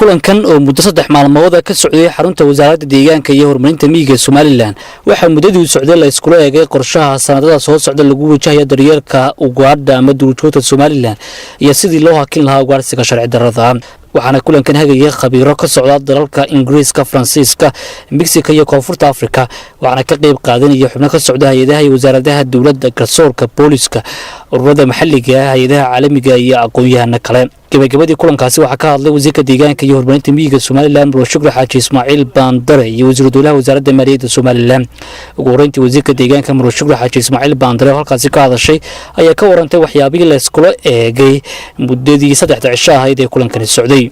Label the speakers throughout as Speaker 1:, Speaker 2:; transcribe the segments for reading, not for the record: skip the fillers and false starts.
Speaker 1: kulankan oo muddo 3 maalmood ka socday xarunta wasaaradda deegaanka iyo horumarinta miyiga Soomaaliland waxa muddadii socday la isku eegay qorshaha sanadada soo socda lagu wajahayo daryeelka ugaadha ama duurjoogta Soomaaliland iyo sidii loo hakin lahaa ugaarsiga sharci darrada waxaana kulankan hagaya khabiiro ka socda dalalka Ingiriiska, Faransiiska, Mexico iyo Koonfurta Afrika waxaana ka qayb qaadanaya xubno ka socda hay'adaha iyo wasaaradaha dawladda, garsoorka, booliska, ururada maxalliga ah, hay'adaha caalamiga iyo aqoon-yahano kale. gabagabadii kulankaasi waxaa ka hadlay wasiirka deegaanka iyo horumarinta miyiga Soomaaliland Shukri Xaaji Ismaaciil Baandare iyo wasiirka dowladda wasaaradda maaliyadda Soomaaliland. ugu horeyntii wasiirka deegaanka Shukri Xaaji Ismaaciil Baandare halkaasi ka hadashay ayaa ka warantay waxyaabihii la isku eegay muddadii 3 cisho ahayd ee kulankani socday.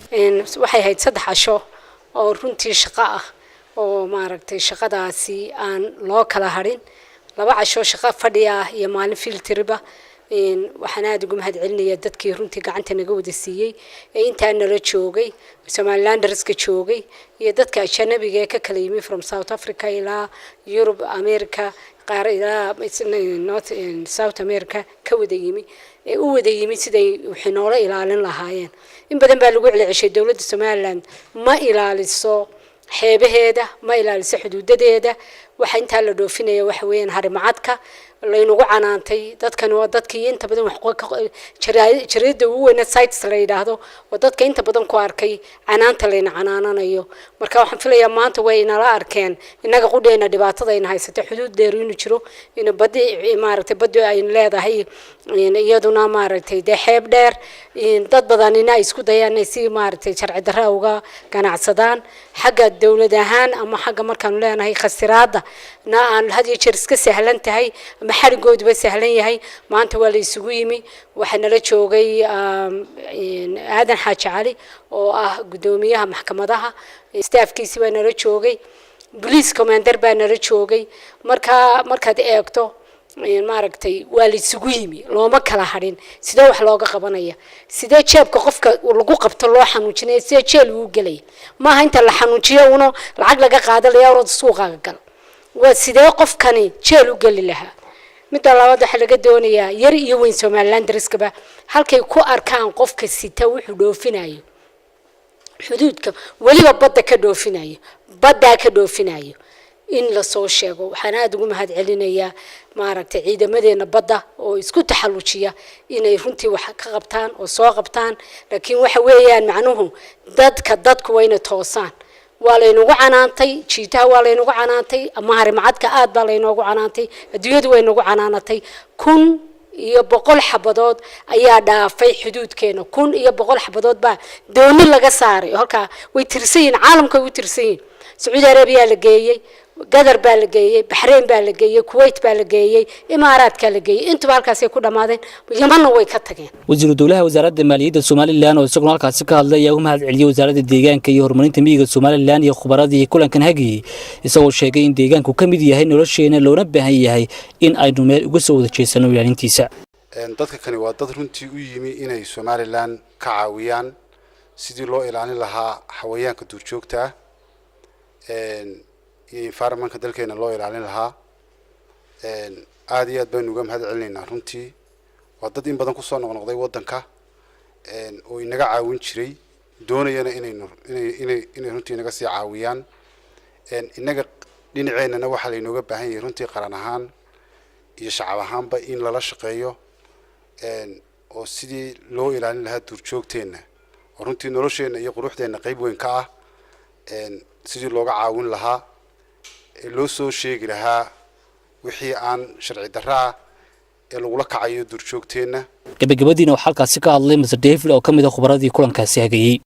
Speaker 2: waxay ahayd 3 cisho oo runtii shaqo ah oo maaragtay shaqadaasi aan loo kala harin 2 cisho shaqo fadhiya iyo maalin filtriba waxaan aad ugu mahadcelinayaa dadkii runtii gacanta naga wada siiyay ee inta nala joogay Somalilanders-ka joogay iyo dadka ajnabiga ka kala yimid from South Africa ilaa Europe, America, qaar ilaa North and South America ka wada yimid ee u wada yimid siday wixii noola ilaalin lahaayeen. in badan baa lagu celcelisay dawladda Somaliland ma ilaaliso xeebaheeda, ma ilaaliso xuduudadeeda. waxa inta la dhoofinaya waxa weeyaan harimacadka laynagu canaantay dadkan waa dadkii inta badan wax jariida ugu weyn sites la yiraahdo waa dadka inta badan ku arkay canaanta layna canaananayo. marka waxaan filayaa maanta way inala arkeen inaga qudheena dhibaatada ay haysatay xuduud dheer inuu jiro in badi maaragtay badi ay leedahay iyaduna maaragtay xeeb dheer dad badan inay isku dayaan si maaragtay sharci darro uga ganacsadaan xagga dawlad ahaan ama xagga markaan leenahay khasiraada aan hadiyo jeer iska sahlan tahay ama xarigoodba sahlan yahay. maanta waa la isugu yimi waxana la joogay aadan xaaji cali oo ah gudoomiyaha maxkamadaha staafkiisa baa nala joogay, police commander baa nala joogay. markaad eegto maaragtay waa la isugu yimi looma kala harin sidoo wax looga qabanaya sidee jeebka qofka lagu qabto loo xanuujinay sidee jeel uu galay maaha inta la xanuujiyo uno lacag laga qaadanayo oo suuqa gal waa sidee qofkani jeel u gali lahaa. midda labaad waxa laga doonayaa yar iyo weyn Somalilanders-kaba halkay ku arkaan qofka sita wuxuu dhoofinayo xuduudka waliba badda ka dhoofinayo in la soo sheego. waxaan aad ugu mahadcelinayaa maaragtay ciidamadeena badda oo isku taxallujiya inay runtii wax ka qabtaan oo soo qabtaan. laakiin waxa weeyaan macnuhu dadku wayna toosaan. waa laynagu canaantay jiitaha waa laynagu canaantay ama harimacadka aad baa laynoogu canaantay adduunyadu way nagu canaanatay 100 xabadood ayaa dhaafay xuduudkeena 100 xabadood baa dooni laga saaray halka way tirsayin caalamka way tirsayin. Saudi Arabia la geeyay, Qatar baa la geeyay, Bahrain baa la geeyay, Kuwait baa la geeyay, Imaaraadka la geeyay. inta halkaas ay ku dhamaadeen Yemenna way ka tageen.
Speaker 1: wasiirka dowladda wasaaradda maaliyadda Soomaaliland oo isaguna halkaas ka hadlay ayaa u mahadceliyay wasaaradda deegaanka iyo horumarinta miyiga Soomaaliland iyo khubaradii kulankan hagayay isagoo sheegay in deegaanku ka mid yahay nolosheena loona baahan yahay in aynu meel uga soo wada jeesano ilaalintiisa.
Speaker 3: dadka kani waa dad runtii u yimi inay Soomaaliland ka caawiyaan sidii loo ilaalin lahaa xawayaanka duurjoogta iyo environmentka dalkeena loo ilaalin lahaa. aad iyo aad baan uga mahadcelinaynaa runtii waa dad in badan ku soo noqnoqday wadanka oo inaga caawin jiray doonayana inay runtii inaga sii caawiyaan. inaga dhinaceena waxa la inooga baahan yahay runtii qaran ahaan iyo shacab ahaanba in lala shaqeeyo oo sidii loo ilaalin lahaa duurjoogteena oo runtii nolosheena iyo quruxdeena qayb weyn ka ah sidii looga caawin lahaa loo soo sheegi lahaa wixii aan sharci darro ah ee lagu la kacayo duurjoogteena.
Speaker 1: gabagabadiina waxa halkaasi ka hadlay Mr. David oo kamid ah khubaradii kulankaasi hagayay.